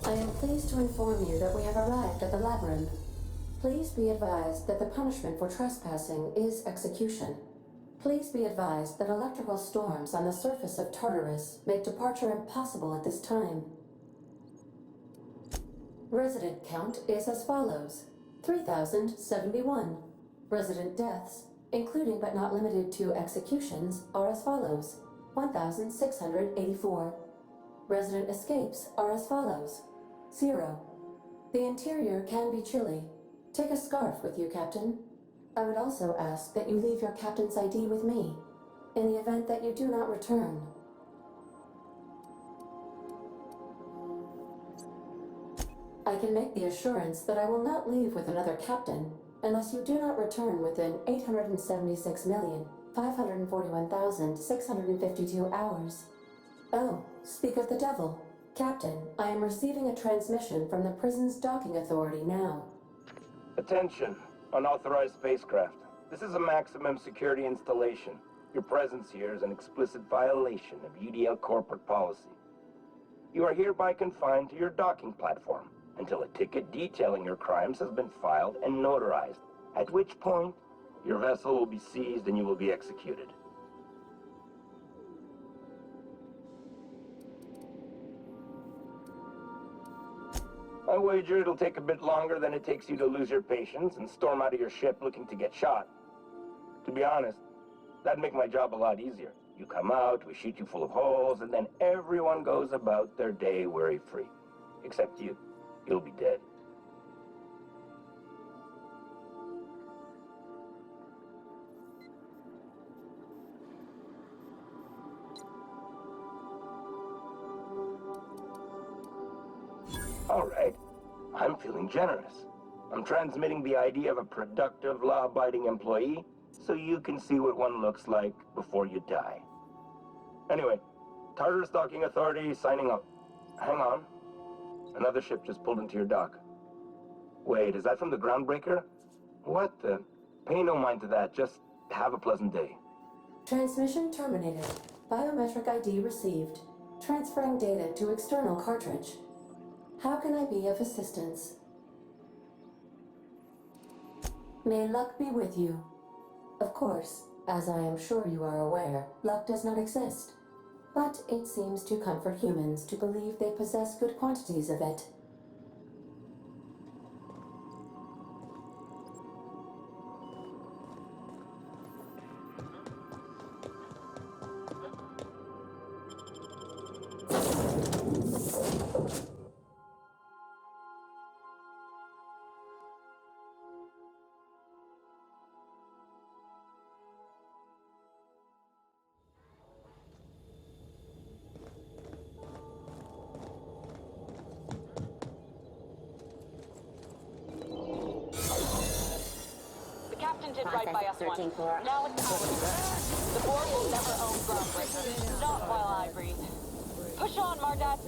I am pleased to inform you that we have arrived at the labyrinth. Please be advised that the punishment for trespassing is execution. Please be advised that electrical storms on the surface of Tartarus make departure impossible at this time. Resident count is as follows: 3,071. Resident deaths, including but not limited to executions, are as follows: 1,684. Resident escapes are as follows: 0. The interior can be chilly. Take a scarf with you, Captain. I would also ask that you leave your captain's ID with me, in the event that you do not return. I can make the assurance that I will not leave with another captain unless you do not return within 876,541,652 hours. Oh, speak of the devil. Captain, I am receiving a transmission from the prison's docking authority now. Attention, unauthorized spacecraft. This is a maximum security installation. Your presence here is an explicit violation of UDL corporate policy. You are hereby confined to your docking platform until a ticket detailing your crimes has been filed and notarized, at which point your vessel will be seized and you will be executed. I wager it'll take a bit longer than it takes you to lose your patience and storm out of your ship looking to get shot. To be honest, that'd make my job a lot easier. You come out, we shoot you full of holes, and then everyone goes about their day worry-free. Except you. You'll be dead. All right. I'm feeling generous. I'm transmitting the idea of a productive, law-abiding employee so you can see what one looks like before you die. Anyway, Tartarus Docking Authority signing up. Hang on. Another ship just pulled into your dock. Wait, is that from the groundbreaker? What the? Pay no mind to that. Just have a pleasant day. Transmission terminated. Biometric ID received. Transferring data to external cartridge. How can I be of assistance? May luck be with you. Of course, as I am sure you are aware, luck does not exist. But it seems to comfort humans to believe they possess good quantities of it. Did right by us once. Now it's ours. The board will never own Groundbreaker. Not while I breathe. Push on, Mardat.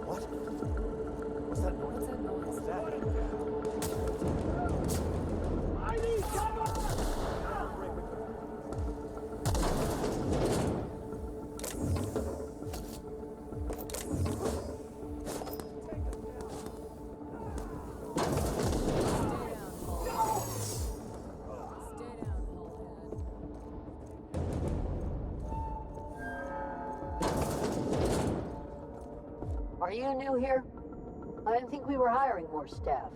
What? What's that noise? What's that? I need cover! Are you new here? I didn't think we were hiring more staff.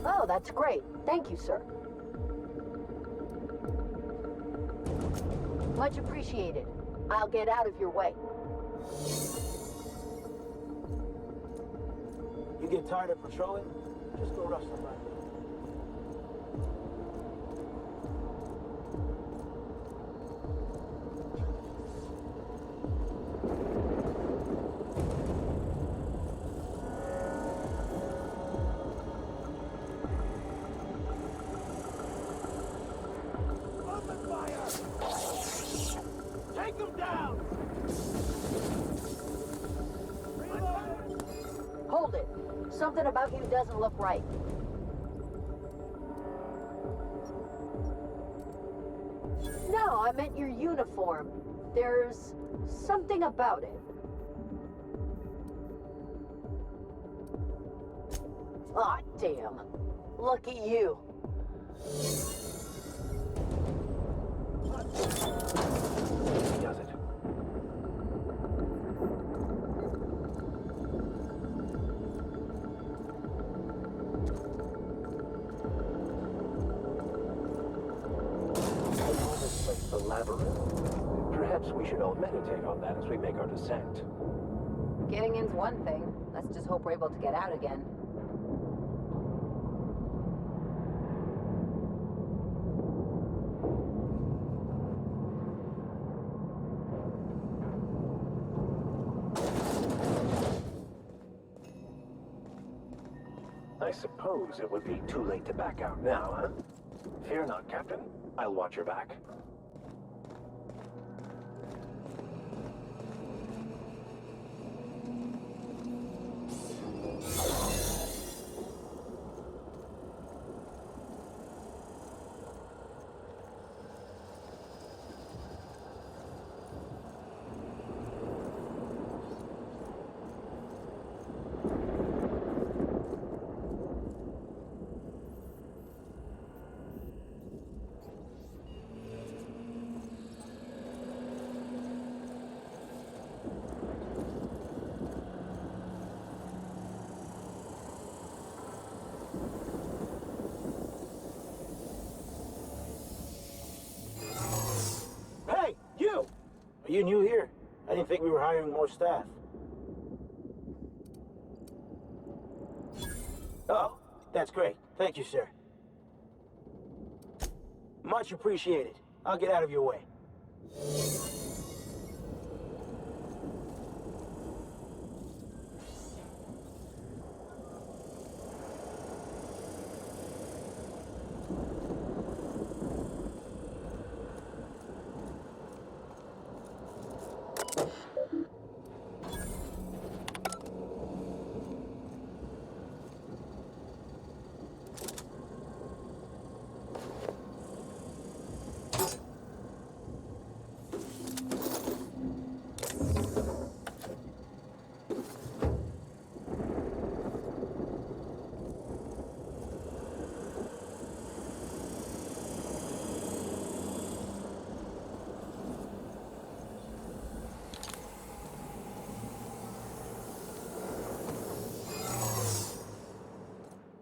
Oh, that's great. Thank you, sir. Much appreciated. I'll get out of your way. You get tired of patrolling? Just go rush somebody. Take him down! Hold it. Something about you doesn't look right. No, I meant your uniform. There's something about it. Aw, damn. Lucky you. He does it. I call this place the labyrinth. Perhaps we should all meditate on that as we make our descent. Getting in's one thing. Let's just hope we're able to get out again. I suppose it would be too late to back out now, huh? Fear not, Captain. I'll watch your back. Hey, you! Are you new here? I didn't think we were hiring more staff. Oh, that's great. Thank you, sir. Much appreciated. I'll get out of your way.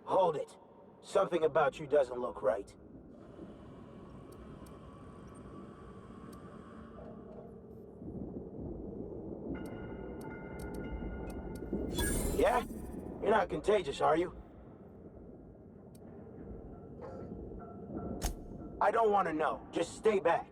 Hold it. Something about you doesn't look right. Yeah? You're not contagious, are you? I don't want to know. Just stay back.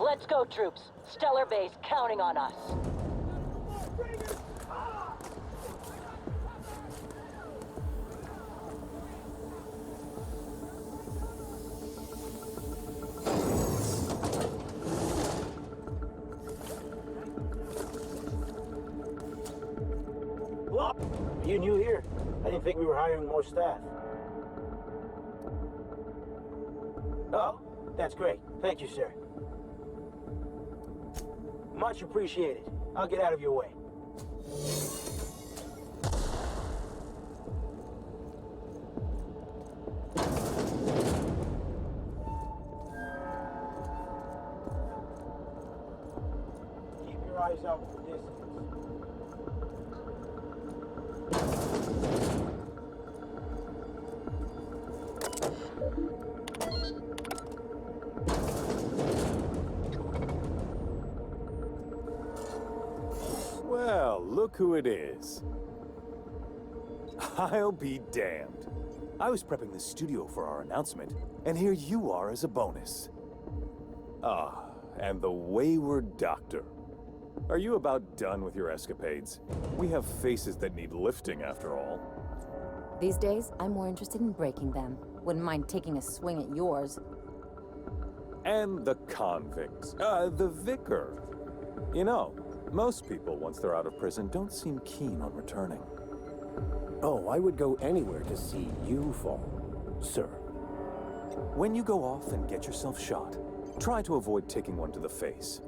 Let's go, troops. Stellar Base counting on us. Are you new here? I didn't think we were hiring more staff. Oh, that's great. Thank you, sir. Much appreciated. I'll get out of your way. your eyes out for this. Well, look who it is. I'll be damned. I was prepping the studio for our announcement, and here you are as a bonus. Ah, and the wayward doctor. Are you about done with your escapades? We have faces that need lifting, after all. These days, I'm more interested in breaking them. Wouldn't mind taking a swing at yours. And the convicts. The vicar. You know, most people, once they're out of prison, don't seem keen on returning. Oh, I would go anywhere to see you fall, sir. When you go off and get yourself shot, try to avoid taking one to the face.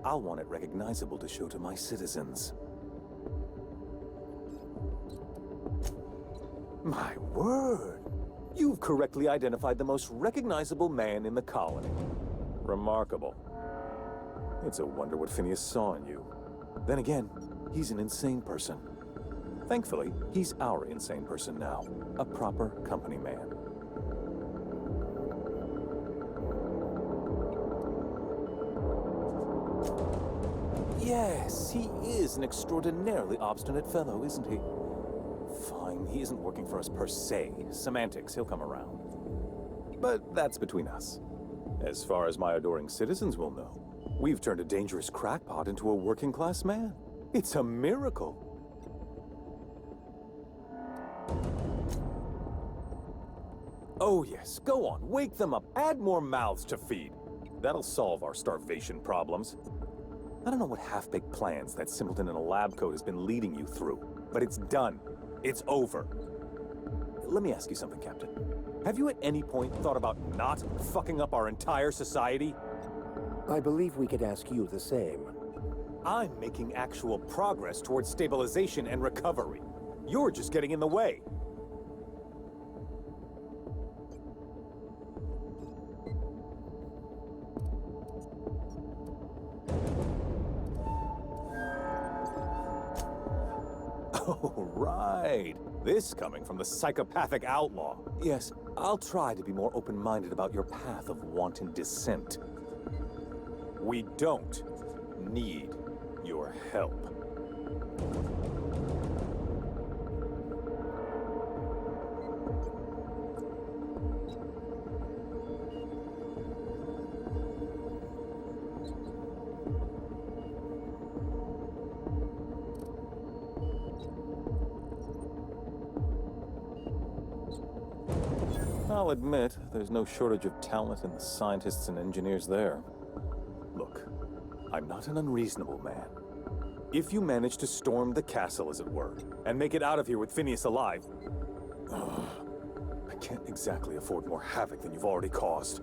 I'll want it recognizable to show to my citizens. My word! You've correctly identified the most recognizable man in the colony. Remarkable. It's a wonder what Phineas saw in you. Then again, he's an insane person. Thankfully, he's our insane person now. A proper company man. Yes, he is an extraordinarily obstinate fellow, isn't he? Fine, he isn't working for us per se. Semantics, he'll come around. But that's between us. As far as my adoring citizens will know, we've turned a dangerous crackpot into a working-class man. It's a miracle. Oh yes, go on, wake them up, add more mouths to feed. That'll solve our starvation problems. I don't know what half-baked plans that simpleton in a lab coat has been leading you through, but it's done. It's over. Let me ask you something, Captain. Have you at any point thought about not fucking up our entire society? I believe we could ask you the same. I'm making actual progress towards stabilization and recovery. You're just getting in the way. Oh, right. This coming from the psychopathic outlaw. Yes, I'll try to be more open-minded about your path of wanton dissent. We don't need your help. I'll admit, there's no shortage of talent in the scientists and engineers there. Look, I'm not an unreasonable man. If you manage to storm the castle, as it were, and make it out of here with Phineas alive, I can't exactly afford more havoc than you've already caused.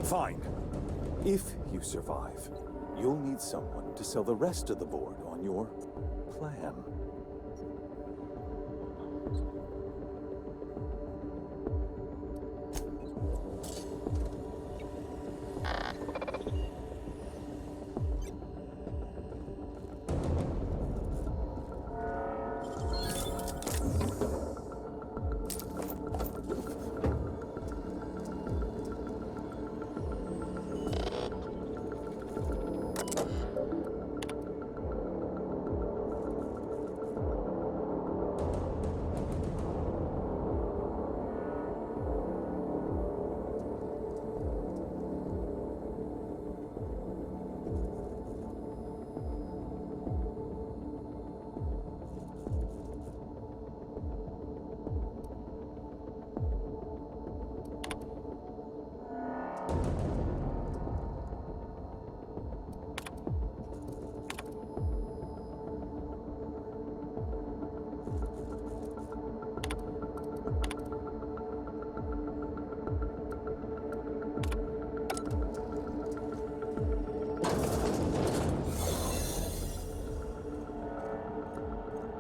Fine. If you survive, you'll need someone to sell the rest of the board on your plan.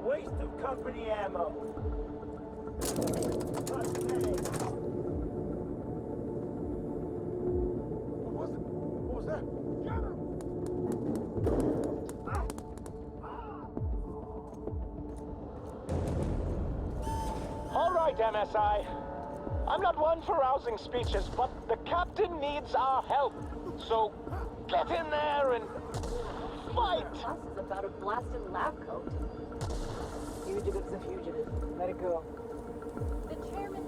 Waste of company ammo. What was it? What was that? Get him! right, MSI. I'm not one for rousing speeches, but the captain needs our help. So, get in there and fight! Fuss is about a blasted lab coat. Fugitive's a fugitive. Let it go. The chairman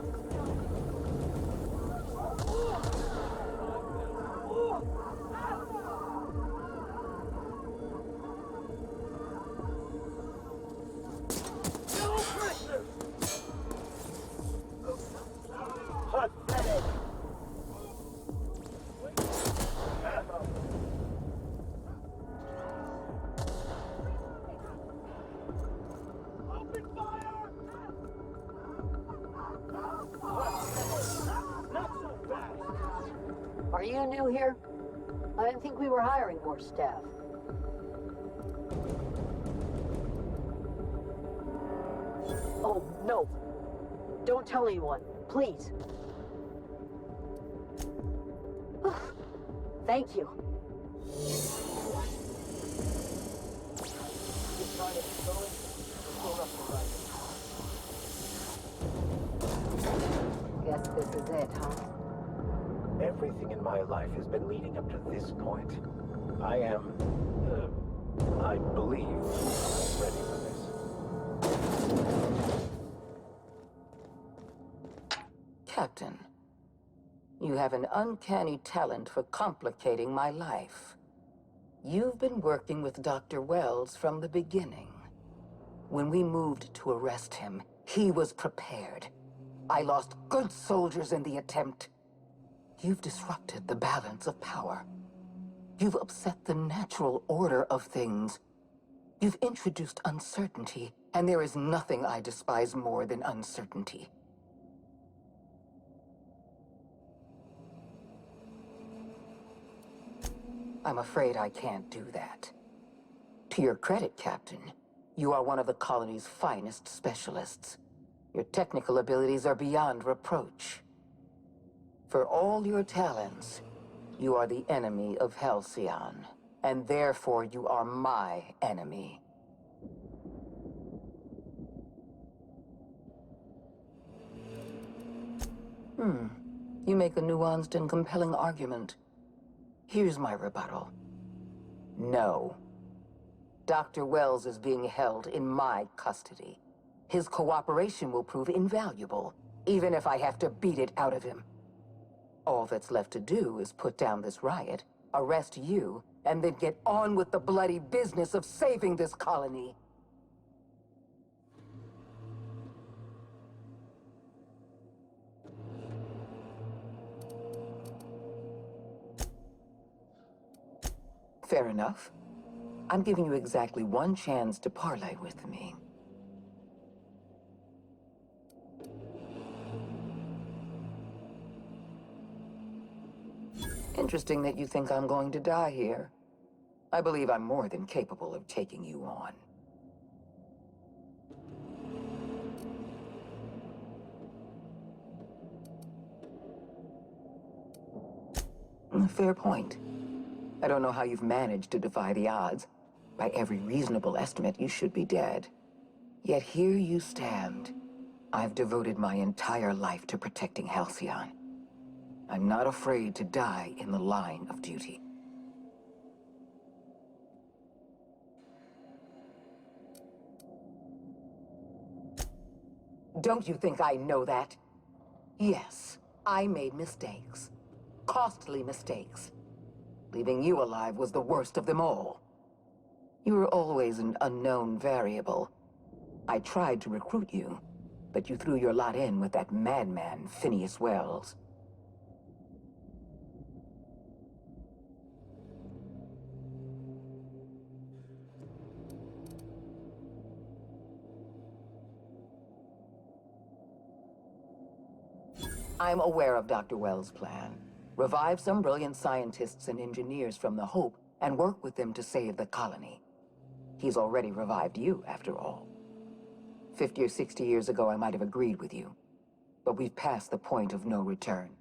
Pathetic! Open fire! Not so fast! Are you new here? I didn't think we were hiring more staff. Oh, no. Don't tell anyone, please. Thank you. Guess this is it, huh? Everything in my life has been leading up to this point. I am, I believe, ready for this. Captain, you have an uncanny talent for complicating my life. You've been working with Dr. Wells from the beginning. When we moved to arrest him, he was prepared. I lost good soldiers in the attempt. You've disrupted the balance of power. You've upset the natural order of things. You've introduced uncertainty, and there is nothing I despise more than uncertainty. I'm afraid I can't do that. To your credit, Captain, you are one of the colony's finest specialists. Your technical abilities are beyond reproach. For all your talents, you are the enemy of Halcyon, and therefore you are my enemy. You make a nuanced and compelling argument. Here's my rebuttal. No. Dr. Wells is being held in my custody. His cooperation will prove invaluable, even if I have to beat it out of him. All that's left to do is put down this riot, arrest you, and then get on with the bloody business of saving this colony. Fair enough. I'm giving you exactly one chance to parley with me. Interesting that you think I'm going to die here. I believe I'm more than capable of taking you on. Fair point. I don't know how you've managed to defy the odds. By every reasonable estimate, you should be dead. Yet here you stand. I've devoted my entire life to protecting Halcyon. I'm not afraid to die in the line of duty. Don't you think I know that? Yes, I made mistakes. Costly mistakes. Leaving you alive was the worst of them all. You were always an unknown variable. I tried to recruit you, but you threw your lot in with that madman, Phineas Wells. I'm aware of Dr. Wells' plan. Revive some brilliant scientists and engineers from the Hope and work with them to save the colony. He's already revived you, after all. 50 or 60 years ago, I might have agreed with you. But we've passed the point of no return.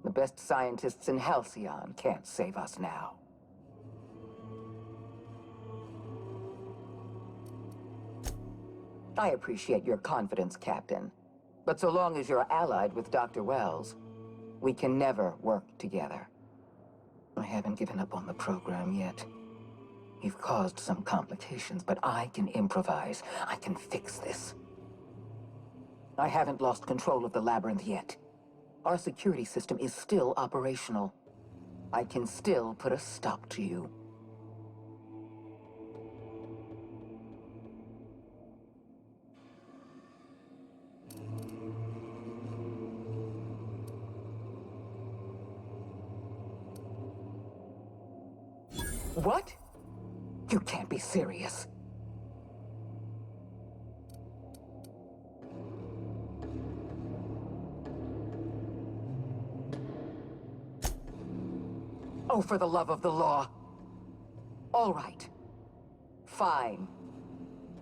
The best scientists in Halcyon can't save us now. I appreciate your confidence, Captain. But so long as you're allied with Dr. Wells, we can never work together. I haven't given up on the program yet. You've caused some complications, but I can improvise. I can fix this. I haven't lost control of the labyrinth yet. Our security system is still operational. I can still put a stop to you. What? You can't be serious. Oh, for the love of the law. All right. Fine.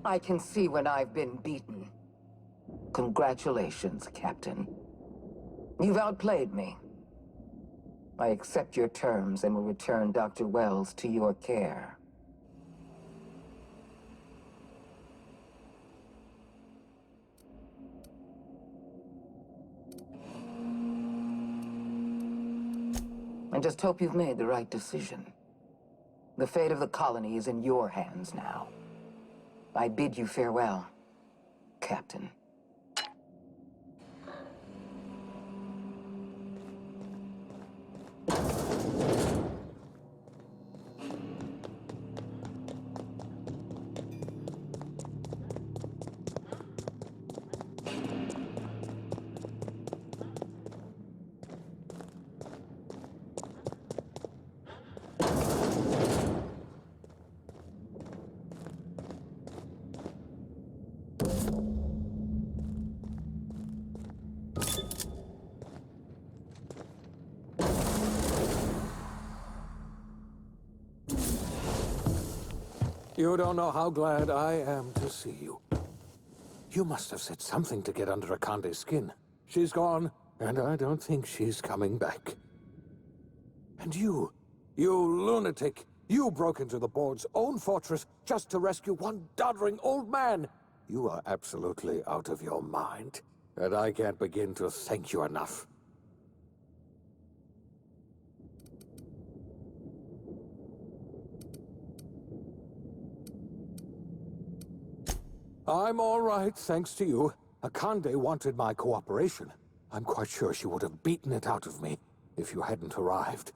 I can see when I've been beaten. Congratulations, Captain. You've outplayed me. I accept your terms and will return Dr. Wells to your care. I just hope you've made the right decision. The fate of the colony is in your hands now. I bid you farewell, Captain. You don't know how glad I am to see you. You must have said something to get under Akande's skin. She's gone, and I don't think she's coming back. And you lunatic, you broke into the board's own fortress just to rescue one doddering old man. You are absolutely out of your mind, and I can't begin to thank you enough. I'm all right, thanks to you. Akande wanted my cooperation. I'm quite sure she would have beaten it out of me if you hadn't arrived.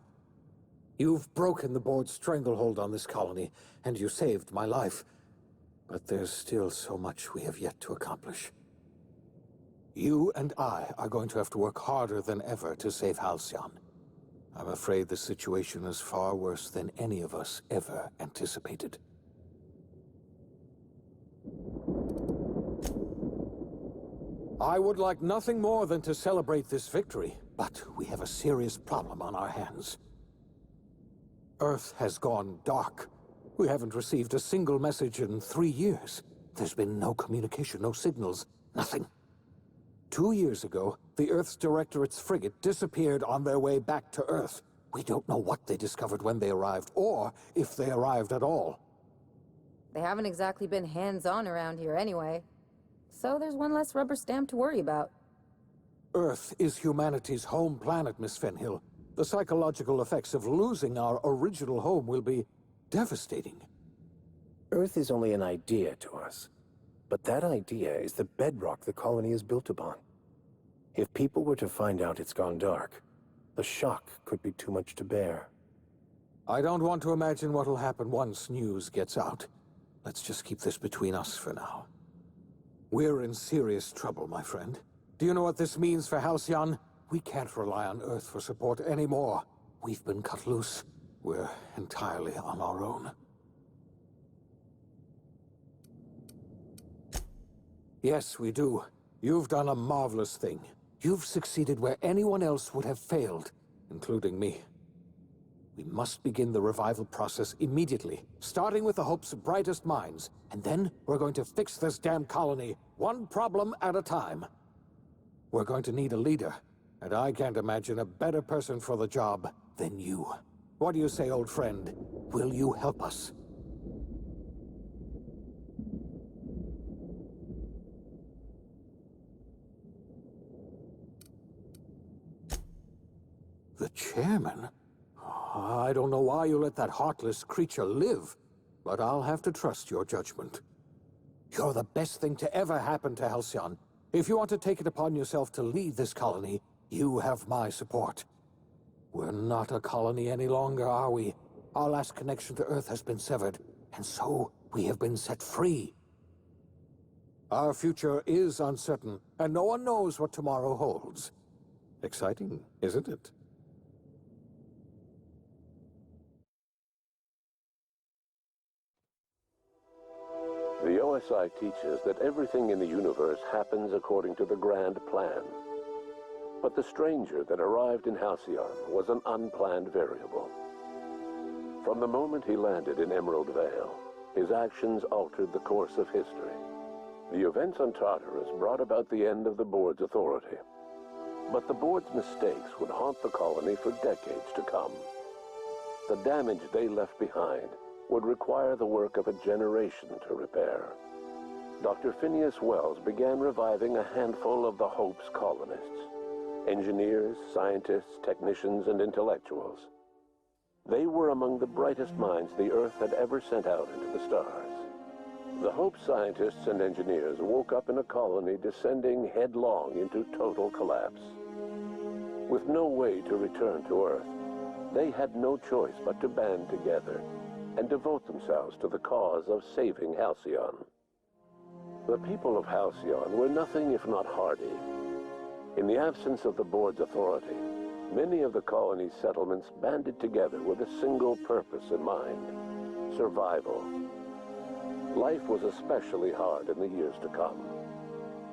You've broken the board's stranglehold on this colony, and you saved my life. But there's still so much we have yet to accomplish. You and I are going to have to work harder than ever to save Halcyon. I'm afraid the situation is far worse than any of us ever anticipated. I would like nothing more than to celebrate this victory, but we have a serious problem on our hands. Earth has gone dark. We haven't received a single message in 3 years. There's been no communication, no signals, nothing. 2 years ago, the Earth's Directorate's frigate disappeared on their way back to Earth. We don't know what they discovered when they arrived, or if they arrived at all. They haven't exactly been hands-on around here anyway. So there's one less rubber stamp to worry about. Earth is humanity's home planet, Miss Fenhill. The psychological effects of losing our original home will be devastating. Earth is only an idea to us. But that idea is the bedrock the colony is built upon. If people were to find out it's gone dark, the shock could be too much to bear. I don't want to imagine what'll happen once news gets out. Let's just keep this between us for now. We're in serious trouble, my friend. Do you know what this means for Halcyon? We can't rely on Earth for support anymore. We've been cut loose. We're entirely on our own. Yes, we do. You've done a marvelous thing. You've succeeded where anyone else would have failed, including me. We must begin the revival process immediately, starting with the Hope's brightest minds, and then we're going to fix this damn colony, one problem at a time. We're going to need a leader, and I can't imagine a better person for the job than you. What do you say, old friend? Will you help us? chairman? I don't know why you let that heartless creature live, but I'll have to trust your judgment. You're the best thing to ever happen to Halcyon. If you want to take it upon yourself to lead this colony, you have my support. We're not a colony any longer, are we? Our last connection to Earth has been severed, and so we have been set free. Our future is uncertain, and no one knows what tomorrow holds. Exciting, isn't it? The OSI teaches that everything in the universe happens according to the grand plan. But the stranger that arrived in Halcyon was an unplanned variable. From the moment he landed in Emerald Vale, his actions altered the course of history. The events on Tartarus brought about the end of the board's authority. But the board's mistakes would haunt the colony for decades to come. The damage they left behind would require the work of a generation to repair. Dr. Phineas Wells began reviving a handful of the Hope's colonists. Engineers, scientists, technicians, and intellectuals. They were among the brightest minds the Earth had ever sent out into the stars. The Hope scientists and engineers woke up in a colony descending headlong into total collapse. With no way to return to Earth, they had no choice but to band together and devote themselves to the cause of saving Halcyon. The people of Halcyon were nothing if not hardy. In the absence of the board's authority, many of the colony's settlements banded together with a single purpose in mind: survival. Life was especially hard in the years to come.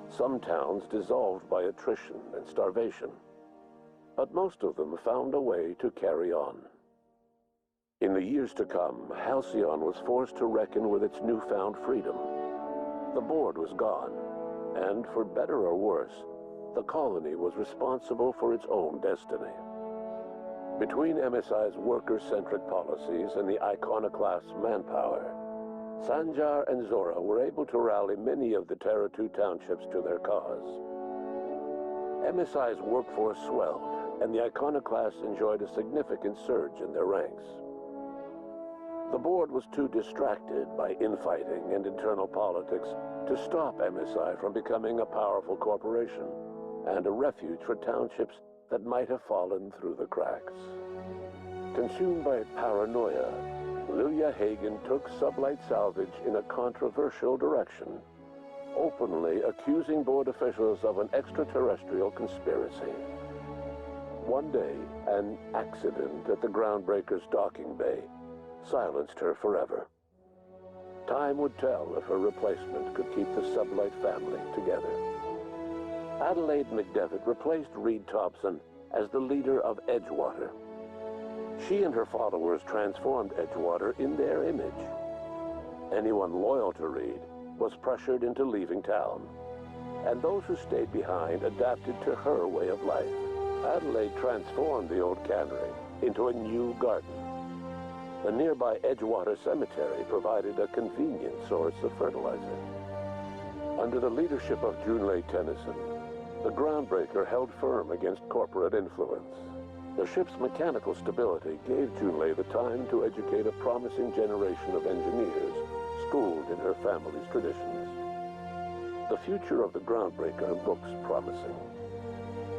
Some towns dissolved by attrition and starvation, but most of them found a way to carry on. In the years to come, Halcyon was forced to reckon with its newfound freedom. The board was gone, and for better or worse, the colony was responsible for its own destiny. Between MSI's worker-centric policies and the iconoclast's manpower, Sanjar and Zora were able to rally many of the Terra 2 townships to their cause. MSI's workforce swelled, and the iconoclasts enjoyed a significant surge in their ranks. The board was too distracted by infighting and internal politics to stop MSI from becoming a powerful corporation and a refuge for townships that might have fallen through the cracks. Consumed by paranoia, Lilia Hagen took sublight salvage in a controversial direction, openly accusing board officials of an extraterrestrial conspiracy. One day, an accident at the Groundbreaker's docking bay silenced her forever. Time would tell if her replacement could keep the sublight family together. Adelaide McDevitt replaced Reed Thompson as the leader of Edgewater. She and her followers transformed Edgewater in their image. Anyone loyal to Reed was pressured into leaving town, and those who stayed behind adapted to her way of life. Adelaide transformed the old cannery into a new garden. The nearby Edgewater Cemetery provided a convenient source of fertilizer. Under the leadership of Junlei Tennyson, the Groundbreaker held firm against corporate influence. The ship's mechanical stability gave Junlei the time to educate a promising generation of engineers schooled in her family's traditions. The future of the Groundbreaker looks promising.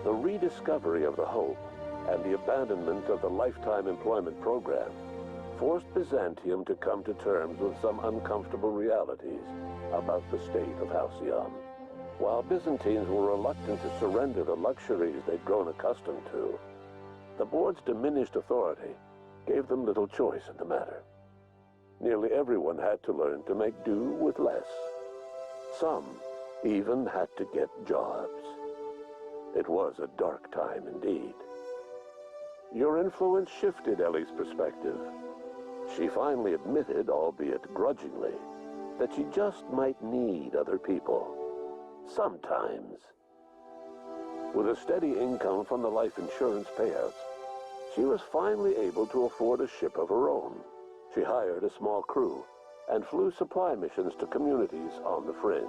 The rediscovery of the Hope and the abandonment of the lifetime employment program forced Byzantium to come to terms with some uncomfortable realities about the state of Halcyon. While Byzantines were reluctant to surrender the luxuries they'd grown accustomed to, the board's diminished authority gave them little choice in the matter. Nearly everyone had to learn to make do with less. Some even had to get jobs. It was a dark time indeed. Your influence shifted Ellie's perspective. She finally admitted, albeit grudgingly, that she just might need other people. Sometimes. With a steady income from the life insurance payouts, she was finally able to afford a ship of her own. She hired a small crew and flew supply missions to communities on the fringe.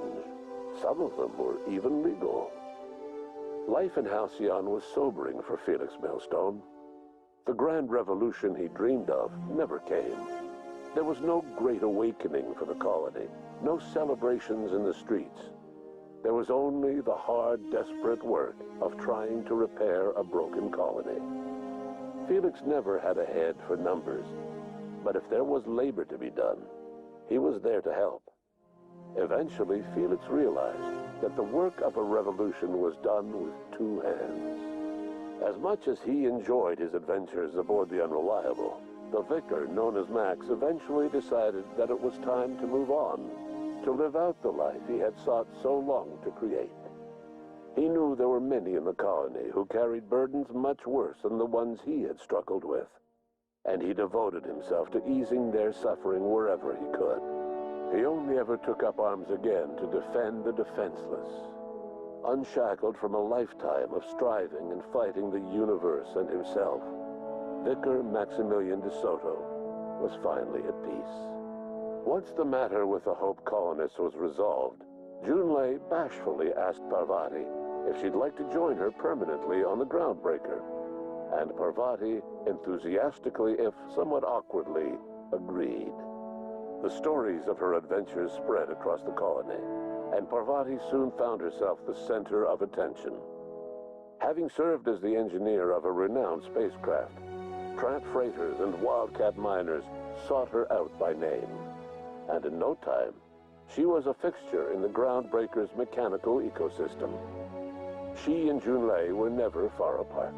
Some of them were even legal. Life in Halcyon was sobering for Felix Millstone. The grand revolution he dreamed of never came. There was no great awakening for the colony, no celebrations in the streets. There was only the hard, desperate work of trying to repair a broken colony. Felix never had a head for numbers, but if there was labor to be done, he was there to help. Eventually, Felix realized that the work of a revolution was done with two hands. As much as he enjoyed his adventures aboard the Unreliable, the vicar, known as Max, eventually decided that it was time to move on, to live out the life he had sought so long to create. He knew there were many in the colony who carried burdens much worse than the ones he had struggled with, and he devoted himself to easing their suffering wherever he could. He only ever took up arms again to defend the defenseless. Unshackled from a lifetime of striving and fighting the universe and himself, Vicar Maximilian de Soto was finally at peace. Once the matter with the Hope colonists was resolved, Junlei bashfully asked Parvati if she'd like to join her permanently on the Groundbreaker, and Parvati enthusiastically, if somewhat awkwardly, agreed. The stories of her adventures spread across the colony, and Parvati soon found herself the center of attention. Having served as the engineer of a renowned spacecraft, tramp freighters and wildcat miners sought her out by name. And in no time, she was a fixture in the Groundbreaker's mechanical ecosystem. She and Junlei were never far apart.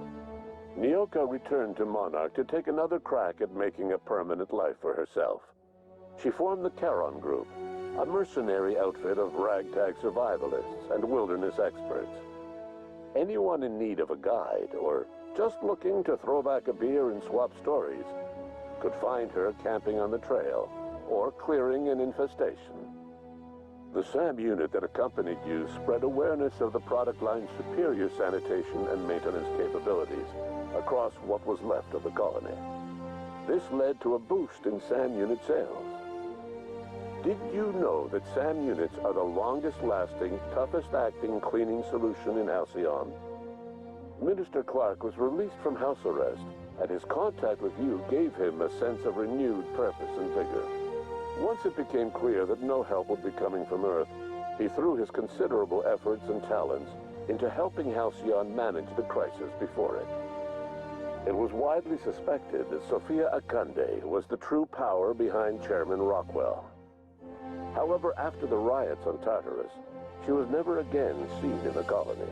Nyoka returned to Monarch to take another crack at making a permanent life for herself. She formed the Charon Group, a mercenary outfit of ragtag survivalists and wilderness experts. Anyone in need of a guide, or just looking to throw back a beer and swap stories, could find her camping on the trail or clearing an infestation. The SAM unit that accompanied you spread awareness of the product line's superior sanitation and maintenance capabilities across what was left of the colony. This led to a boost in SAM unit sales. Did you know that SAM units are the longest-lasting, toughest-acting cleaning solution in Halcyon? Minister Clark was released from house arrest, and his contact with you gave him a sense of renewed purpose and vigor. Once it became clear that no help would be coming from Earth, he threw his considerable efforts and talents into helping Halcyon manage the crisis before it. It was widely suspected that Sophia Akande was the true power behind Chairman Rockwell. However, after the riots on Tartarus, she was never again seen in the colony.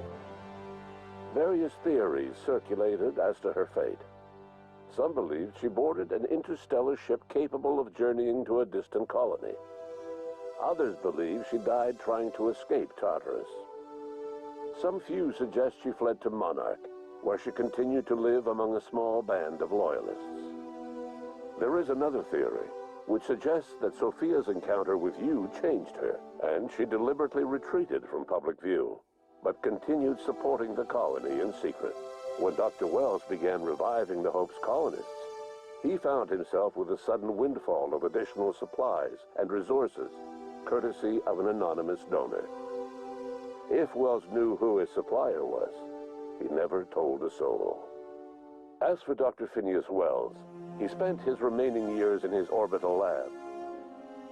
Various theories circulated as to her fate. Some believed she boarded an interstellar ship capable of journeying to a distant colony. Others believe she died trying to escape Tartarus. Some few suggest she fled to Monarch, where she continued to live among a small band of loyalists. There is another theory, which suggests that Sophia's encounter with you changed her, and she deliberately retreated from public view, but continued supporting the colony in secret. When Dr. Wells began reviving the Hope's colonists, he found himself with a sudden windfall of additional supplies and resources, courtesy of an anonymous donor. If Wells knew who his supplier was, he never told a soul. As for Dr. Phineas Wells, he spent his remaining years in his orbital lab.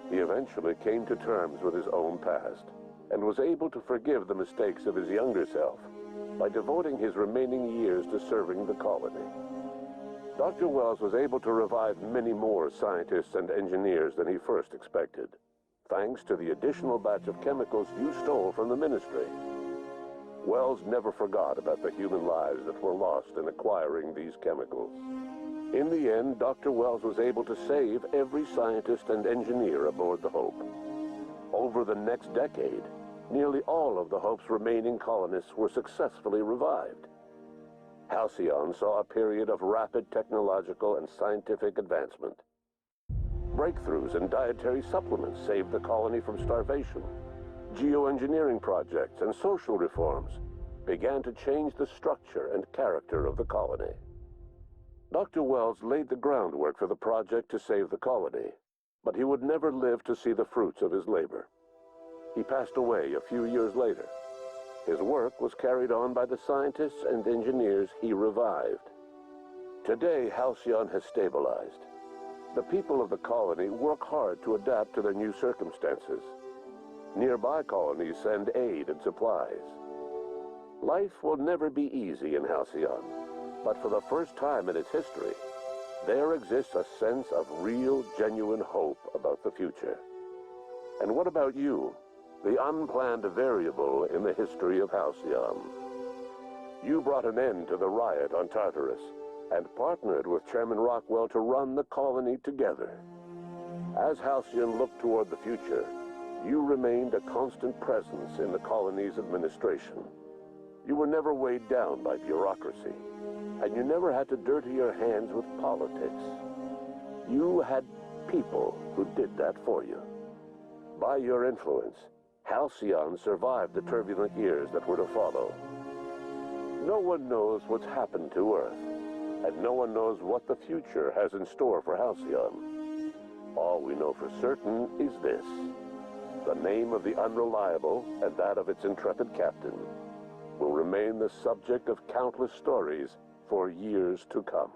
He eventually came to terms with his own past and was able to forgive the mistakes of his younger self by devoting his remaining years to serving the colony. Dr. Wells was able to revive many more scientists and engineers than he first expected, thanks to the additional batch of chemicals you stole from the Ministry. Wells never forgot about the human lives that were lost in acquiring these chemicals. In the end, Dr. Wells was able to save every scientist and engineer aboard the Hope. Over the next decade, nearly all of the Hope's remaining colonists were successfully revived. Halcyon saw a period of rapid technological and scientific advancement. Breakthroughs in dietary supplements saved the colony from starvation. Geoengineering projects and social reforms began to change the structure and character of the colony. Dr. Wells laid the groundwork for the project to save the colony, but he would never live to see the fruits of his labor. He passed away a few years later. His work was carried on by the scientists and engineers he revived. Today, Halcyon has stabilized. The people of the colony work hard to adapt to their new circumstances. Nearby colonies send aid and supplies. Life will never be easy in Halcyon, but for the first time in its history, there exists a sense of real, genuine hope about the future. And what about you, the unplanned variable in the history of Halcyon? You brought an end to the riot on Tartarus and partnered with Chairman Rockwell to run the colony together. As Halcyon looked toward the future, you remained a constant presence in the colony's administration. You were never weighed down by bureaucracy, and you never had to dirty your hands with politics. You had people who did that for you. By your influence, Halcyon survived the turbulent years that were to follow. No one knows what's happened to Earth, and no one knows what the future has in store for Halcyon. All we know for certain is this: the name of the Unreliable and that of its intrepid captain will remain the subject of countless stories for years to come.